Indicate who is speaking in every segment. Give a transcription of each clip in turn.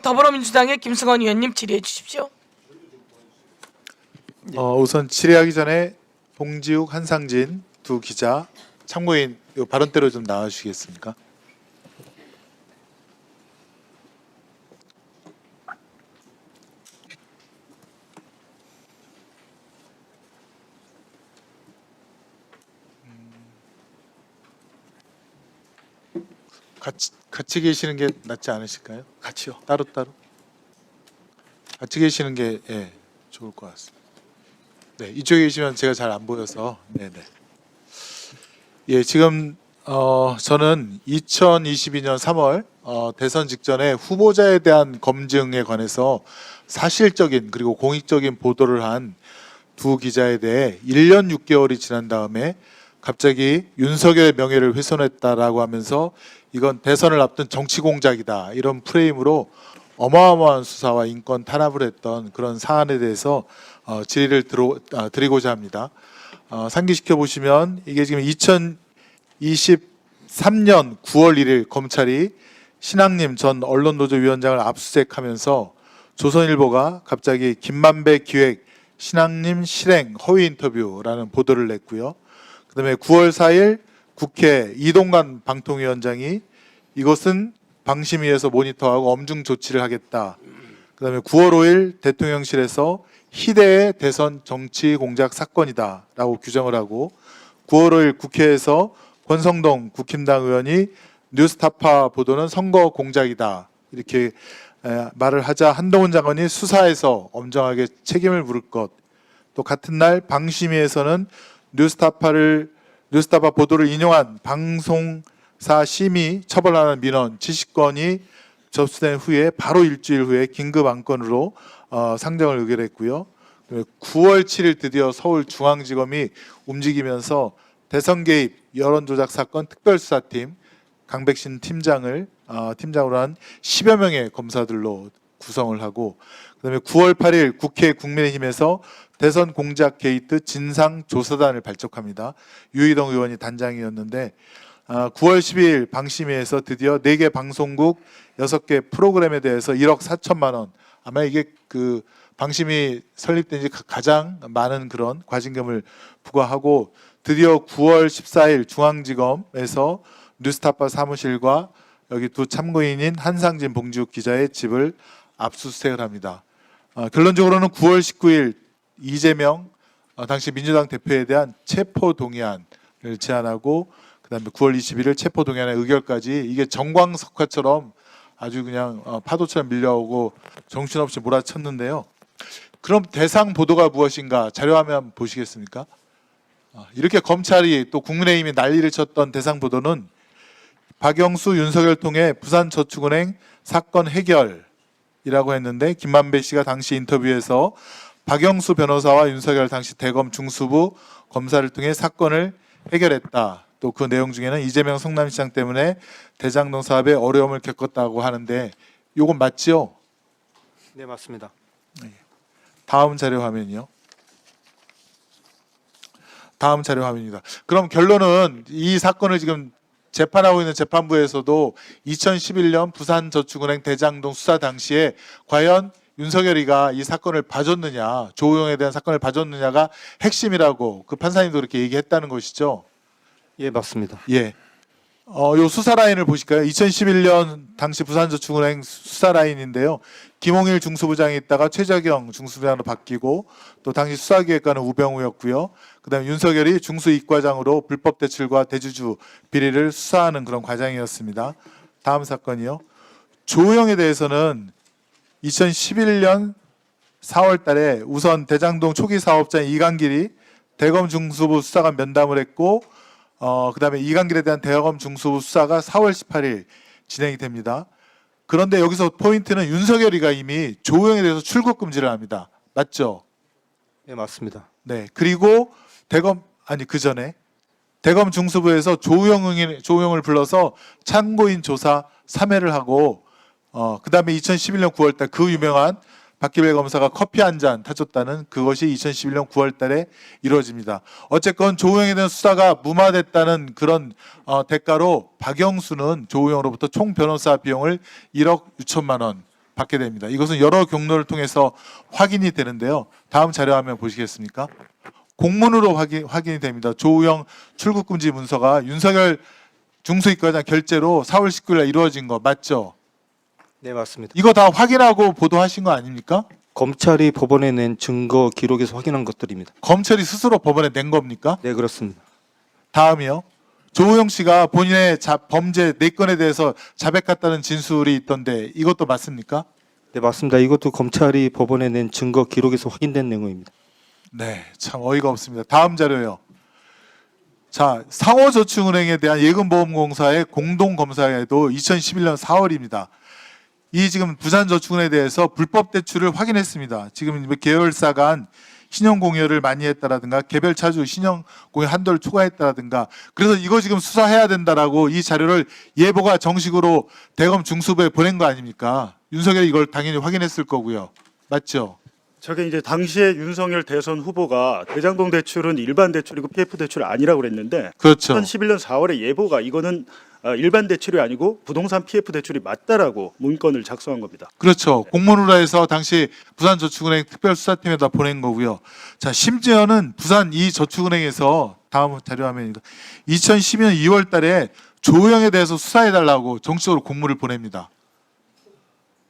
Speaker 1: 더불어민주당의 김승원 의원님 질의해 주십시오.
Speaker 2: 우선 질의하기 전에 봉지욱, 한상진 두 기자 참고인 발언대로 좀 나와주시겠습니까? 같이 계시는 게 낫지 않으실까요? 같이요. 따로. 같이 계시는 게 좋을 것 같습니다. 네, 이쪽에 계시면 제가 잘 안 보여서. 네네. 예, 지금 저는 2022년 3월 대선 직전에 후보자에 대한 검증에 관해서 사실적인 그리고 공익적인 보도를 한 두 기자에 대해 1년 6개월이 지난 다음에 갑자기 윤석열의 명예를 훼손했다라고 하면서 이건 대선을 앞둔 정치 공작이다 이런 프레임으로 어마어마한 수사와 인권 탄압을 했던 그런 사안에 대해서 질의를 드리고자 합니다. 상기시켜 보시면 이게 지금 2023년 9월 1일 검찰이 신학님 전 언론노조위원장을 압수수색하면서 조선일보가 갑자기 김만배 기획 신학님 실행 허위 인터뷰라는 보도를 냈고요. 그다음에 9월 4일 국회 이동관 방통위원장이 이것은 방심위에서 모니터하고 엄중 조치를 하겠다. 그다음에 9월 5일 대통령실에서 희대의 대선 정치 공작 사건이다라고 규정을 하고 9월 5일 국회에서 권성동 국힘당 의원이 뉴스타파 보도는 선거 공작이다 이렇게 말을 하자 한동훈 장관이 수사에서 엄정하게 책임을 물을 것. 또 같은 날 방심위에서는 뉴스타파 보도를 인용한 방송사 심의 처벌하는 민원 70건이 접수된 후에 바로 일주일 후에 긴급 안건으로 상정을 의결했고요. 9월 7일 드디어 서울중앙지검이 움직이면서 대선 개입 여론조작 사건 특별수사팀 강백신 팀장으로 한 10여 명의 검사들로 구성을 하고 그다음에 9월 8일 국회 국민의힘에서 대선 공작 게이트 진상조사단을 발족합니다. 유희동 의원이 단장이었는데 9월 12일 방심위에서 드디어 4개 방송국 6개 프로그램에 대해서 1억 4천만 원 아마 이게 그 방심위 설립된 지 가장 많은 그런 과징금을 부과하고 드디어 9월 14일 중앙지검에서 뉴스타파 사무실과 여기 두 참고인인 한상진 봉지욱 기자의 집을 압수수색을 합니다. 결론적으로는 9월 19일 이재명 당시 민주당 대표에 대한 체포동의안을 제안하고 그다음에 9월 21일 체포동의안의 의결까지 이게 정광석화처럼 아주 그냥 파도처럼 밀려오고 정신없이 몰아쳤는데요. 그럼 대상 보도가 무엇인가 자료화면 보시겠습니까? 이렇게 검찰이 또 국민의힘이 난리를 쳤던 대상 보도는 박영수, 윤석열 통해 부산저축은행 사건 해결이라고 했는데 김만배 씨가 당시 인터뷰에서 박영수 변호사와 윤석열 당시 대검 중수부 검사를 통해 사건을 해결했다. 또 그 내용 중에는 이재명 성남시장 때문에 대장동 사업에 어려움을 겪었다고 하는데 이건 맞지요?
Speaker 3: 네, 맞습니다.
Speaker 2: 다음 자료 화면이요. 다음 자료 화면입니다. 그럼 결론은 이 사건을 지금 재판하고 있는 재판부에서도 2011년 부산저축은행 대장동 수사 당시에 과연 윤석열이가 이 사건을 봐줬느냐, 조우영에 대한 사건을 봐줬느냐가 핵심이라고 그 판사님도 그렇게 얘기했다는 것이죠.
Speaker 3: 예, 맞습니다.
Speaker 2: 예. 요 수사 라인을 보실까요? 2011년 당시 부산저축은행 수사 라인인데요. 김홍일 중수부장이 있다가 최재경 중수부장으로 바뀌고 또 당시 수사기획관은 우병우였고요. 그다음에 윤석열이 중수이과장으로 불법 대출과 대주주 비리를 수사하는 그런 과정이었습니다. 다음 사건이요. 조우영에 대해서는 2011년 4월 달에 우선 대장동 초기 사업자인 이강길이 대검 중수부 수사관 면담을 했고 그다음에 이강길에 대한 대검 중수부 수사가 4월 18일 진행이 됩니다. 그런데 여기서 포인트는 윤석열이가 이미 조우영에 대해서 출국 금지를 합니다. 맞죠?
Speaker 3: 예, 맞습니다.
Speaker 2: 네. 그리고 그 전에 대검 중수부에서 조우영을 불러서 참고인 조사 3회를 하고 그다음에 2011년 9월 달 그 유명한 박기별 검사가 커피 한 잔 타줬다는 그것이 2011년 9월 달에 이루어집니다. 어쨌건 조우영에 대한 수사가 무마됐다는 그런 대가로 박영수는 조우영으로부터 총 변호사 비용을 1억 6천만 원 받게 됩니다. 이것은 여러 경로를 통해서 확인이 되는데요. 다음 자료 화면 보시겠습니까? 공문으로 확인이 됩니다. 조우영 출국금지 문서가 윤석열 중수이과장 결재로 4월 19일 날 이루어진 거 맞죠?
Speaker 3: 네, 맞습니다.
Speaker 2: 이거 다 확인하고 보도하신 거 아닙니까?
Speaker 3: 검찰이 법원에 낸 증거 기록에서 확인한 것들입니다.
Speaker 2: 검찰이 스스로 법원에 낸 겁니까?
Speaker 3: 네, 그렇습니다.
Speaker 2: 다음이요. 조우영 씨가 본인의 범죄 4건에 대해서 자백했다는 진술이 있던데 이것도 맞습니까?
Speaker 3: 네, 맞습니다. 이것도 검찰이 법원에 낸 증거 기록에서 확인된 내용입니다.
Speaker 2: 네, 참 어이가 없습니다. 다음 자료요. 자, 상호저축은행에 대한 예금보험공사의 공동검사에도 2011년 4월입니다. 이 지금 부산저축은행에 대해서 불법 대출을 확인했습니다. 지금 계열사 간 신용공여를 많이 했다라든가 개별 차주 신용공여 한도를 초과했다라든가 그래서 이거 지금 수사해야 된다라고 이 자료를 예보가 정식으로 대검 중수부에 보낸 거 아닙니까? 윤석열이 이걸 당연히 확인했을 거고요. 맞죠?
Speaker 4: 저게 이제 당시에 윤석열 대선 후보가 대장동 대출은 일반 대출이고 PF 대출 아니라고 그랬는데
Speaker 2: 그렇죠.
Speaker 4: 2011년 4월에 예보가 이거는 일반 대출이 아니고 부동산 PF 대출이 맞다라고 문건을 작성한 겁니다.
Speaker 2: 그렇죠. 공문으로 해서 당시 부산저축은행 특별수사팀에다 보낸 거고요. 자, 심지어는 부산 이 저축은행에서 다음 자료 화면입니다. 2012년 2월 달에 조우영에 대해서 수사해달라고 정식으로 공문을 보냅니다.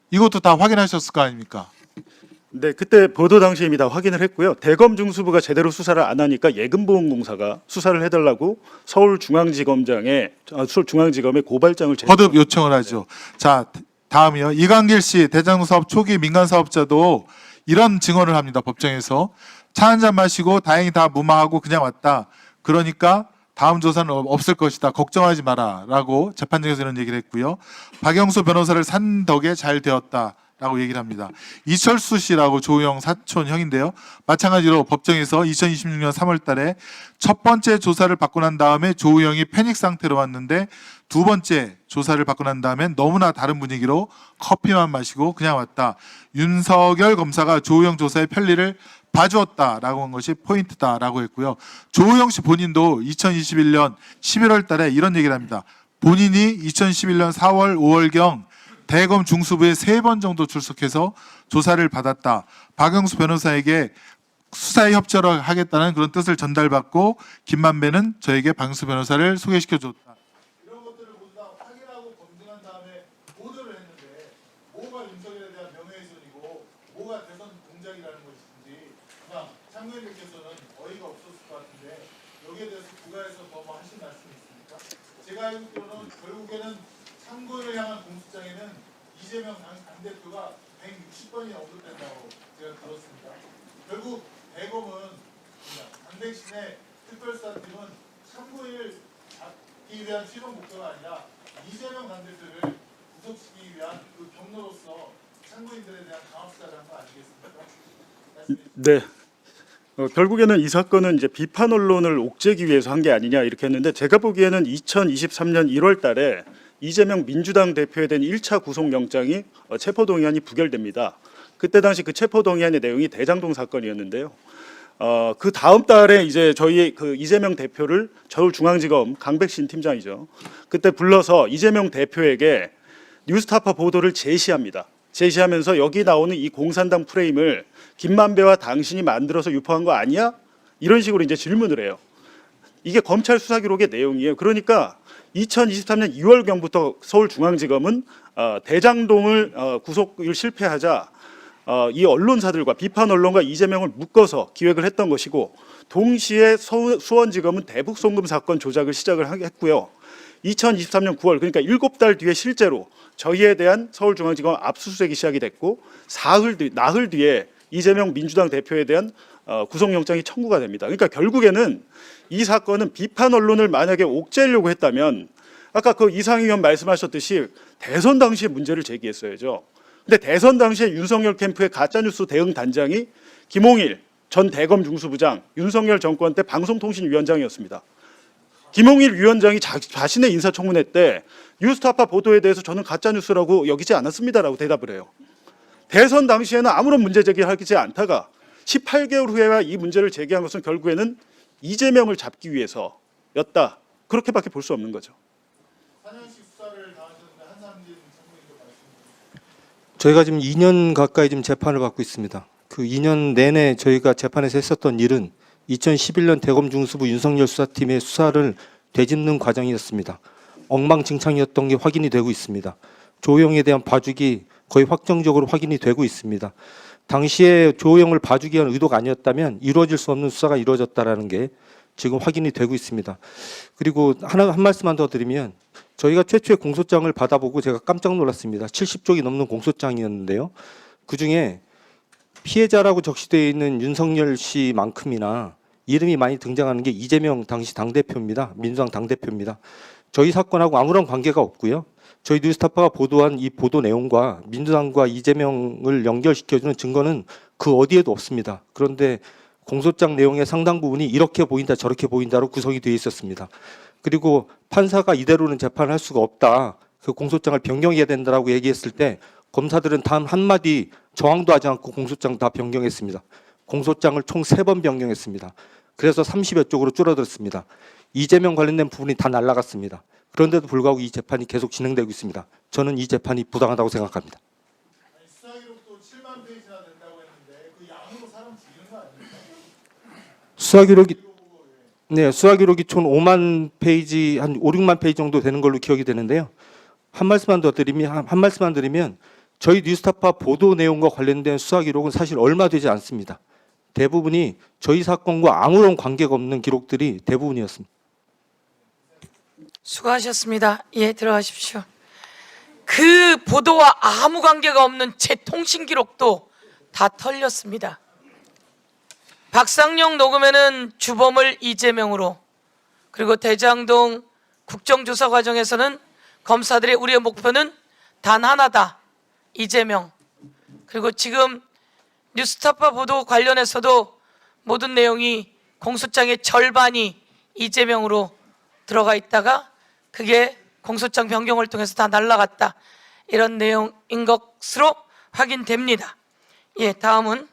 Speaker 2: 이것도 다 확인하셨을 거 아닙니까?
Speaker 4: 네, 그때 보도 당시에 이미 다 확인을 했고요. 대검 중수부가 제대로 수사를 안 하니까 예금보험공사가 수사를 해달라고 서울중앙지검에 고발장을
Speaker 2: 거듭 요청을 하죠. 자, 다음이요. 이광길 씨 대장동 사업 초기 민간 사업자도 이런 증언을 합니다. 법정에서 차 한 잔 마시고 다행히 다 무마하고 그냥 왔다. 그러니까 다음 조사는 없을 것이다. 걱정하지 마라라고 재판장에서 이런 얘기를 했고요. 박영수 변호사를 산 덕에 잘 되었다. 라고 얘기를 합니다. 이철수 씨라고 조우영 사촌 형인데요. 마찬가지로 법정에서 2026년 3월 달에 첫 번째 조사를 받고 난 다음에 조우영이 패닉 상태로 왔는데 두 번째 조사를 받고 난 다음에 너무나 다른 분위기로 커피만 마시고 그냥 왔다. 윤석열 검사가 조우영 조사의 편리를 봐주었다라고 한 것이 포인트다라고 했고요. 조우영 씨 본인도 2021년 11월 달에 이런 얘기를 합니다. 본인이 2011년 4월, 5월경 대검 중수부에 3번 정도 출석해서 조사를 받았다. 박영수 변호사에게 수사에 협조를 하겠다는 그런 뜻을 전달받고 김만배는 저에게 박영수 변호사를 소개시켜줬다. 이런 것들을 모두 다 확인하고 검증한 다음에 보도를 했는데 뭐가 윤석열에 대한 명예훼손이고 뭐가 대선 공작이라는 것인지 그냥 참고인들께서는 어이가 없었을 것 같은데 여기에 대해서 부가에서 더 뭐 하신 말씀이 있습니까? 제가 알기로는 결국에는 참고인을 향한 공수장에는 이재명 당대표가 160번이 언급된다고 제가 들었습니다. 결국 대검은 당대신의 특별수사팀은 참고인을 잡기 위한 최종 목표가 아니라 이재명 당대표를 구속시키기 위한 그 경로로서 참고인들에 대한 강압수사를 한 거 아니겠습니까?
Speaker 4: 네. 결국에는 이 사건은 이제 비판 언론을 옥죄기 위해서 한 게 아니냐 이렇게 했는데 제가 보기에는 2023년 1월 달에 이재명 민주당 대표에 대한 1차 구속영장이 체포동의안이 부결됩니다. 그때 당시 그 체포동의안의 내용이 대장동 사건이었는데요. 그 다음 달에 이제 저희 그 이재명 대표를 서울중앙지검 강백신 팀장이죠. 그때 불러서 이재명 대표에게 뉴스타파 보도를 제시합니다. 제시하면서 여기 나오는 이 공산당 프레임을 김만배와 당신이 만들어서 유포한 거 아니야? 이런 식으로 이제 질문을 해요. 이게 검찰 수사 기록의 내용이에요. 그러니까 2023년 2월경부터 서울중앙지검은 대장동을 구속을 실패하자 이 언론사들과 비판 언론과 이재명을 묶어서 기획을 했던 것이고 동시에 수원지검은 대북송금 사건 조작을 시작을 했고요. 2023년 9월 그러니까 7달 뒤에 실제로 저희에 대한 서울중앙지검 압수수색이 시작이 됐고 나흘 뒤에 이재명 민주당 대표에 대한 구속영장이 청구가 됩니다. 그러니까 결국에는 이 사건은 비판 언론을 만약에 옥죄려고 했다면 아까 그 이상희 의원 말씀하셨듯이 대선 당시에 문제를 제기했어야죠. 근데 대선 당시에 윤석열 캠프의 가짜뉴스 대응 단장이 김홍일 전 대검 중수부장, 윤석열 정권 때 방송통신위원장이었습니다. 김홍일 위원장이 자신의 인사청문회 때 뉴스타파 보도에 대해서 저는 가짜뉴스라고 여기지 않았습니다라고 대답을 해요. 대선 당시에는 아무런 문제 제기하지 않다가 18개월 후에야 이 문제를 제기한 것은 결국에는 이재명을 잡기 위해서였다. 그렇게밖에 볼 수 없는 거죠.
Speaker 3: 저희가 지금 2년 가까이 지금 재판을 받고 있습니다. 그 2년 내내 저희가 재판에서 했었던 일은 2011년 대검 중수부 윤석열 수사팀의 수사를 되짚는 과정이었습니다. 엉망진창이었던 게 확인이 되고 있습니다. 조호영에 대한 봐주기 거의 확정적으로 확인이 되고 있습니다. 당시에 조호영을 봐주기 위한 의도가 아니었다면 이루어질 수 없는 수사가 이루어졌다라는 게 지금 확인이 되고 있습니다. 그리고 한 말씀만 더 드리면 저희가 최초의 공소장을 받아보고 제가 깜짝 놀랐습니다. 70쪽이 넘는 공소장이었는데요. 그중에 피해자라고 적시되어 있는 윤석열 씨만큼이나 이름이 많이 등장하는 게 이재명 당시 당대표입니다. 민주당 당대표입니다. 저희 사건하고 아무런 관계가 없고요. 저희 뉴스타파가 보도한 이 보도 내용과 민주당과 이재명을 연결시켜주는 증거는 그 어디에도 없습니다. 그런데 공소장 내용의 상당 부분이 이렇게 보인다 저렇게 보인다로 구성이 되어 있었습니다. 그리고 판사가 이대로는 재판을 할 수가 없다. 그 공소장을 변경해야 된다라고 얘기했을 때 검사들은 단 한마디 저항도 하지 않고 공소장 다 변경했습니다. 공소장을 총 3번 변경했습니다. 그래서 30여 쪽으로 줄어들었습니다. 이재명 관련된 부분이 다 날아갔습니다. 그런데도 불구하고 이 재판이 계속 진행되고 있습니다. 저는 이 재판이 부당하다고 생각합니다.
Speaker 2: 수사 기록도 7만 페이지나 된다고 했는데 그 양으로 사람 죽이는 거 아닙니까?
Speaker 3: 수사 기록이 총 5만 페이지 한 5, 6만 페이지 정도 되는 걸로 기억이 되는데요. 한 말씀만 드리면 저희 뉴스타파 보도 내용과 관련된 수사 기록은 사실 얼마 되지 않습니다. 대부분이 저희 사건과 아무런 관계가 없는 기록들이 대부분이었습니다.
Speaker 1: 수고하셨습니다. 예, 들어가십시오. 그 보도와 아무 관계가 없는 제 통신 기록도 다 털렸습니다. 박상용 녹음에는 주범을 이재명으로, 그리고 대장동 국정조사 과정에서는 검사들의 우리의 목표는 단 하나다, 이재명. 그리고 지금 뉴스타파 보도 관련해서도 모든 내용이 공소장의 절반이 이재명으로 들어가 있다가 그게 공소장 변경을 통해서 다 날라갔다, 이런 내용인 것으로 확인됩니다. 예, 다음은